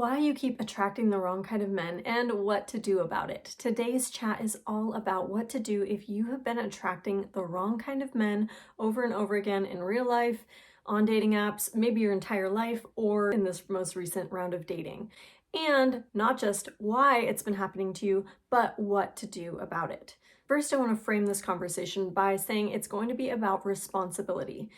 why you keep attracting the wrong kind of men and what to do about it. Today's chat is all about what to do if you have been attracting the wrong kind of men over and over again in real life, on dating apps, maybe your entire life, or in this most recent round of dating. And not just why it's been happening to you, but what to do about it. First, I want to frame this conversation by saying it's going to be about responsibility.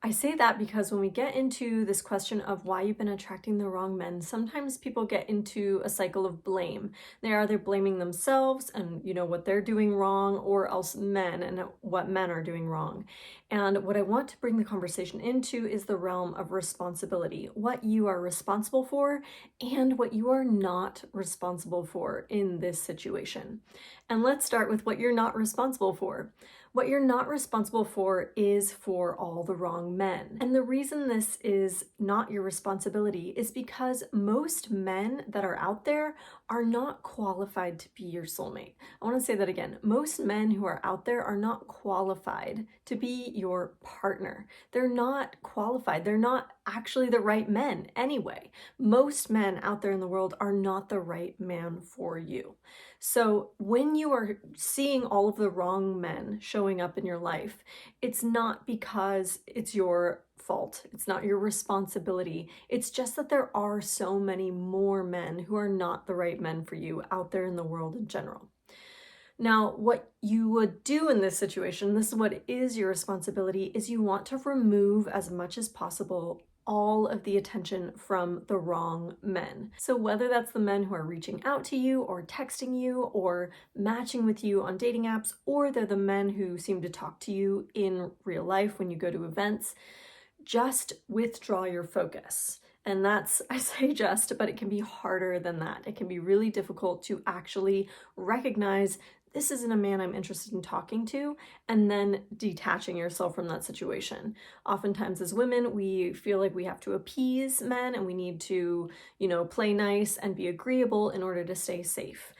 I say that because when we get into this question of why you've been attracting the wrong men, sometimes people get into a cycle of blame. They're either blaming themselves and what they're doing wrong, or else men and what men are doing wrong. And what I want to bring the conversation into is the realm of responsibility, what you are responsible for and what you are not responsible for in this situation. And let's start with what you're not responsible for. What you're not responsible for is for all the wrong men. And the reason this is not your responsibility is because most men that are out there are not qualified to be your soulmate. I want to say that again. Most men who are out there are not qualified to be your partner. They're not qualified. They're not actually the right men anyway. Most men out there in the world are not the right man for you. So when you are seeing all of the wrong men showing up in your life, it's not because it's your fault. It's not your responsibility. It's just that there are so many more men who are not the right men for you out there in the world in general. Now, what you would do in this situation, this is what is your responsibility, is you want to remove as much as possible all of the attention from the wrong men. So whether that's the men who are reaching out to you or texting you or matching with you on dating apps, or they're the men who seem to talk to you in real life when you go to events, just withdraw your focus. And that's, I say just, but it can be harder than that. It can be really difficult to actually recognize this isn't a man I'm interested in talking to, and then detaching yourself from that situation. Oftentimes as women, we feel like we have to appease men and we need to, play nice and be agreeable in order to stay safe.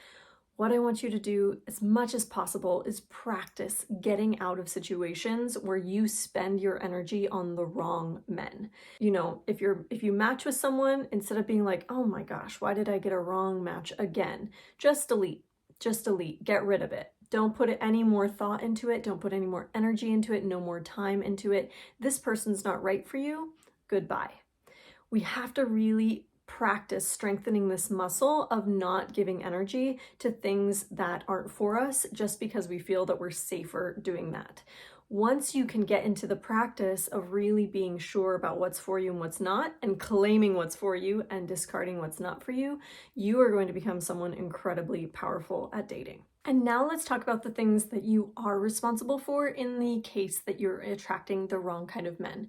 What I want you to do as much as possible is practice getting out of situations where you spend your energy on the wrong men. If you match with someone, instead of being like, oh my gosh, why did I get a wrong match again? Just delete. Just delete, get rid of it. Don't put any more thought into it. Don't put any more energy into it, no more time into it. This person's not right for you. Goodbye. We have to really practice strengthening this muscle of not giving energy to things that aren't for us just because we feel that we're safer doing that. Once you can get into the practice of really being sure about what's for you and what's not, and claiming what's for you and discarding what's not for you, you are going to become someone incredibly powerful at dating. And now let's talk about the things that you are responsible for in the case that you're attracting the wrong kind of men.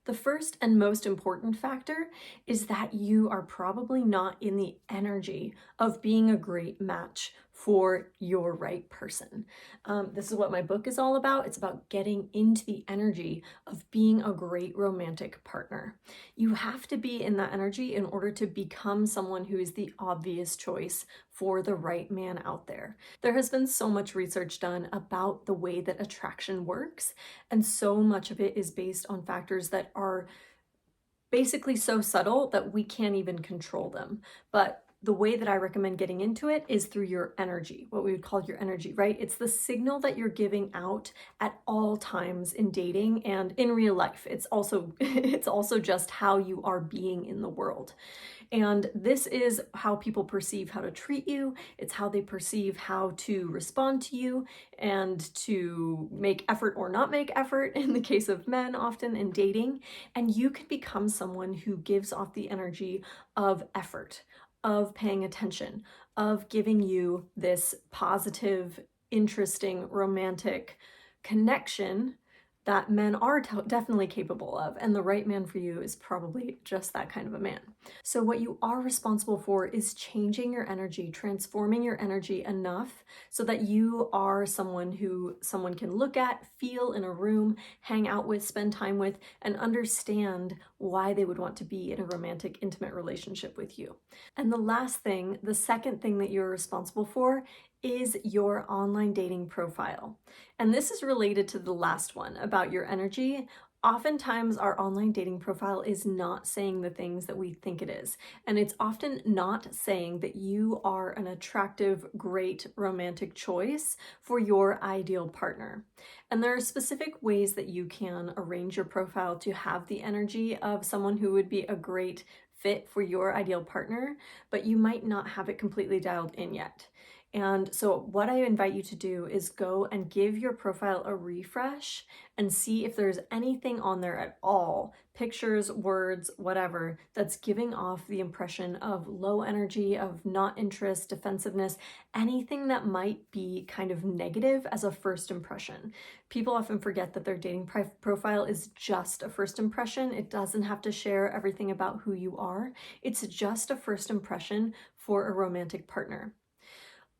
The first and most important factor is that you are probably not in the energy of being a great match for your right person. This is what my book is all about. It's about getting into the energy of being a great romantic partner. You have to be in that energy in order to become someone who is the obvious choice for the right man out there. There has been so much research done about the way that attraction works, and so much of it is based on factors that are basically so subtle that we can't even control them. But the way that I recommend getting into it is through your energy, what we would call your energy, right? It's the signal that you're giving out at all times in dating and in real life. It's also just how you are being in the world. And this is how people perceive how to treat you. It's how they perceive how to respond to you and to make effort or not make effort in the case of men often in dating. And you can become someone who gives off the energy of effort, of paying attention, of giving you this positive, interesting, romantic connection that men are definitely capable of, and the right man for you is probably just that kind of a man. So what you are responsible for is changing your energy, transforming your energy enough so that you are someone who someone can look at, feel in a room, hang out with, spend time with, and understand why they would want to be in a romantic, intimate relationship with you. And the last thing, the second thing that you're responsible for is your online dating profile. And this is related to the last one about your energy. Oftentimes, our online dating profile is not saying the things that we think it is. And it's often not saying that you are an attractive, great romantic choice for your ideal partner. And there are specific ways that you can arrange your profile to have the energy of someone who would be a great fit for your ideal partner, but you might not have it completely dialed in yet. And so, what I invite you to do is go and give your profile a refresh and see if there's anything on there at all, pictures, words, whatever, that's giving off the impression of low energy, of not interest, defensiveness, anything that might be kind of negative as a first impression. People often forget that their dating profile is just a first impression. It doesn't have to share everything about who you are. It's just a first impression for a romantic partner.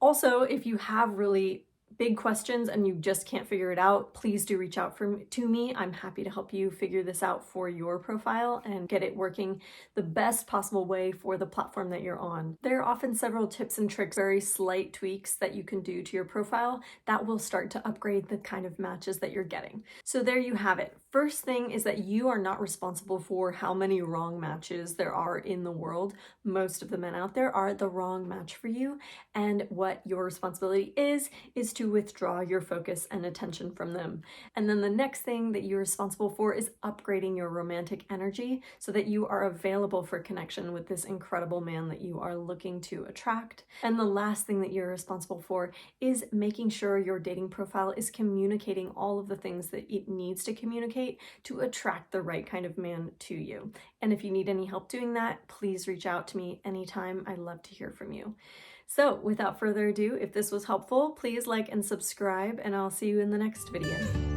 Also, if you have really big questions and you just can't figure it out, please do reach out to me. I'm happy to help you figure this out for your profile and get it working the best possible way for the platform that you're on. There are often several tips and tricks, very slight tweaks that you can do to your profile that will start to upgrade the kind of matches that you're getting. So there you have it. First thing is that you are not responsible for how many wrong matches there are in the world. Most of the men out there are the wrong match for you, and what your responsibility is to withdraw your focus and attention from them. And then the next thing that you're responsible for is upgrading your romantic energy so that you are available for connection with this incredible man that you are looking to attract. And the last thing that you're responsible for is making sure your dating profile is communicating all of the things that it needs to communicate to attract the right kind of man to you. And if you need any help doing that, please reach out to me anytime. I'd love to hear from you. So without further ado, if this was helpful, please like and subscribe, and I'll see you in the next video.